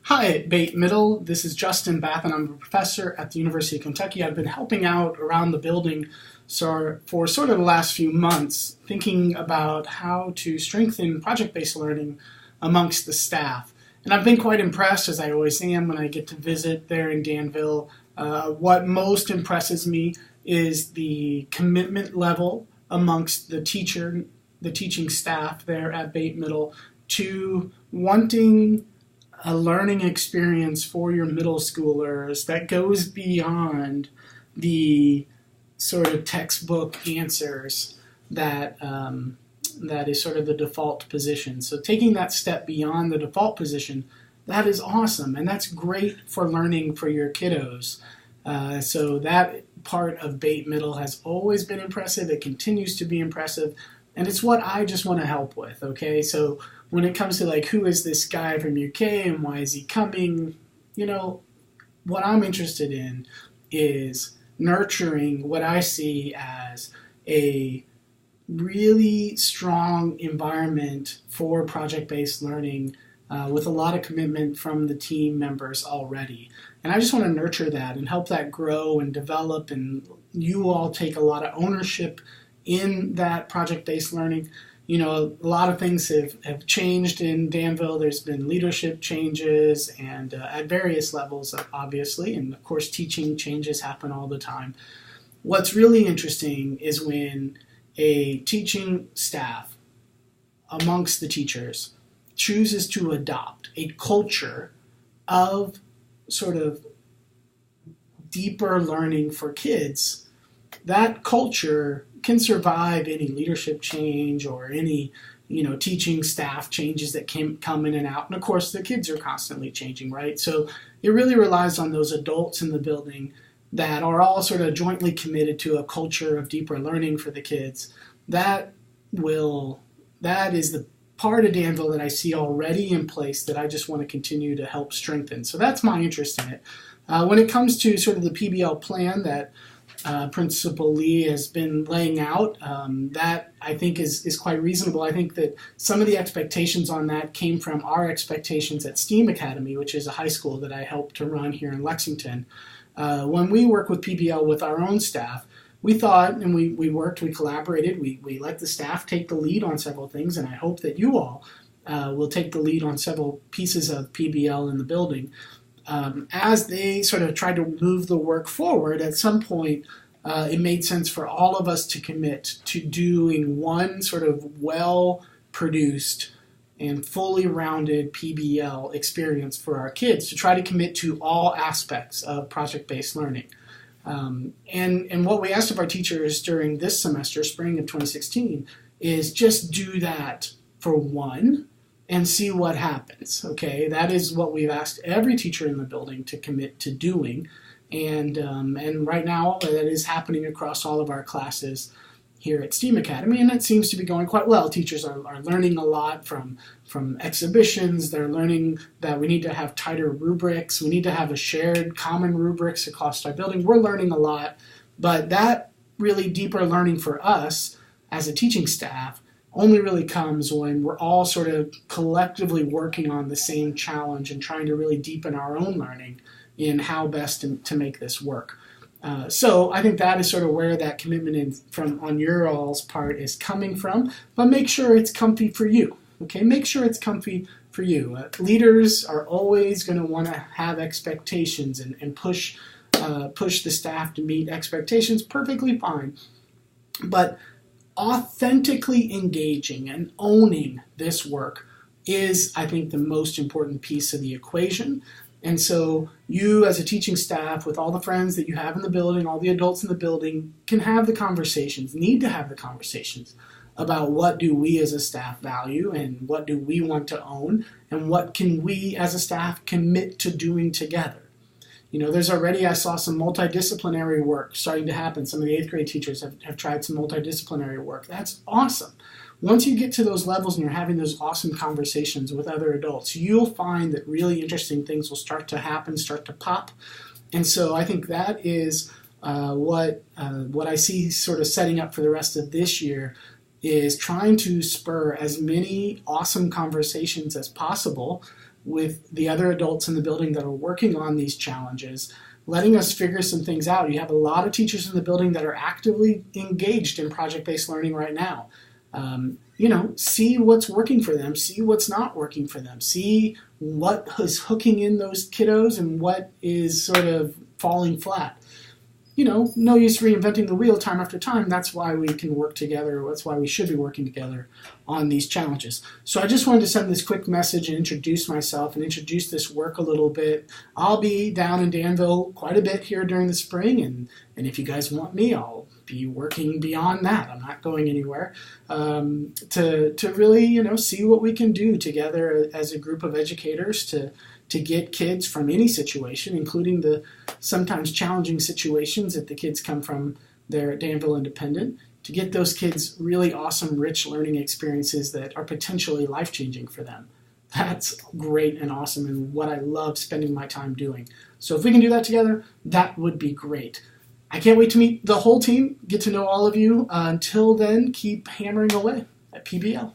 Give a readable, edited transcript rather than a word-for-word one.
Hi at Bate Middle. This is Justin Bate, and I'm a professor at the University of Kentucky. I've been helping out around the building for sort of the last few months, thinking about how to strengthen project-based learning amongst the staff. And I've been quite impressed, as I always am when I get to visit there in Danville. What most impresses me is the commitment level amongst the teaching staff there at Bate Middle to wanting a learning experience for your middle schoolers that goes beyond the sort of textbook answers that is sort of the default position. So taking that step beyond the default position, that is awesome, and that's great for learning for your kiddos. So that part of Bate Middle has always been impressive. It continues to be impressive, and it's what I just want to help with, okay? So when it comes to like, who is this guy from UK and why is he coming, what I'm interested in is nurturing what I see as a really strong environment for project-based learning with a lot of commitment from the team members already. And I just want to nurture that and help that grow and develop, and you all take a lot of ownership in that project-based learning. A lot of things have changed in Danville. There's been leadership changes and at various levels, obviously, and of course teaching changes happen all the time. What's really interesting is when a teaching staff amongst the teachers chooses to adopt a culture of sort of deeper learning for kids. That culture can survive any leadership change or any teaching staff changes that can come in and out. And of course the kids are constantly changing, right? So it really relies on those adults in the building that are all sort of jointly committed to a culture of deeper learning for the kids. That is the part of Danville that I see already in place that I just want to continue to help strengthen. So that's my interest in it. When it comes to sort of the PBL plan that Principal Lee has been laying out, that I think is quite reasonable. I think that some of the expectations on that came from our expectations at STEAM Academy, which is a high school that I help to run here in Lexington. When we work with PBL with our own staff, we thought, and we worked, we collaborated, we let the staff take the lead on several things, and I hope that you all will take the lead on several pieces of PBL in the building. As they sort of tried to move the work forward, at some point it made sense for all of us to commit to doing one sort of well-produced and fully rounded PBL experience for our kids, to try to commit to all aspects of project-based learning. And what we asked of our teachers during this semester, spring of 2016, is just do that for one and see what happens, okay? That is what we've asked every teacher in the building to commit to doing, and right now that is happening across all of our classes here at STEAM Academy, and it seems to be going quite well. Teachers are learning a lot from exhibitions. They're learning that we need to have tighter rubrics. We need to have a shared common rubrics across our building. We're learning a lot, but that really deeper learning for us as a teaching staff only really comes when we're all sort of collectively working on the same challenge and trying to really deepen our own learning in how best to make this work. So I think that is sort of where that commitment on your all's part is coming from, but make sure it's comfy for you, okay? Make sure it's comfy for you. Leaders are always going to want to have expectations and push the staff to meet expectations, perfectly fine, but authentically engaging and owning this work is, I think, the most important piece of the equation. And so you as a teaching staff, with all the friends that you have in the building, all the adults in the building, can have the conversations, need to have the conversations about what do we as a staff value and what do we want to own and what can we as a staff commit to doing together. There's already, I saw some multidisciplinary work starting to happen. Some of the 8th grade teachers have tried some multidisciplinary work. That's awesome. Once you get to those levels and you're having those awesome conversations with other adults, you'll find that really interesting things will start to happen, start to pop. And so I think that is what I see sort of setting up for the rest of this year is trying to spur as many awesome conversations as possible with the other adults in the building that are working on these challenges, letting us figure some things out. You have a lot of teachers in the building that are actively engaged in project-based learning right now. See what's working for them, see what's not working for them, see what is hooking in those kiddos and what is sort of falling flat. No use reinventing the wheel time after time. That's why we can work together. That's why we should be working together on these challenges. So I just wanted to send this quick message and introduce myself and introduce this work a little bit. I'll be down in Danville quite a bit here during the spring, and if you guys want me, I'll be working beyond that. I'm not going anywhere, to really, see what we can do together as a group of educators to get kids from any situation, including the sometimes challenging situations that the kids come from there at Danville Independent, to get those kids really awesome, rich learning experiences that are potentially life-changing for them. That's great and awesome and what I love spending my time doing. So if we can do that together, that would be great. I can't wait to meet the whole team, get to know all of you. Until then, keep hammering away at PBL.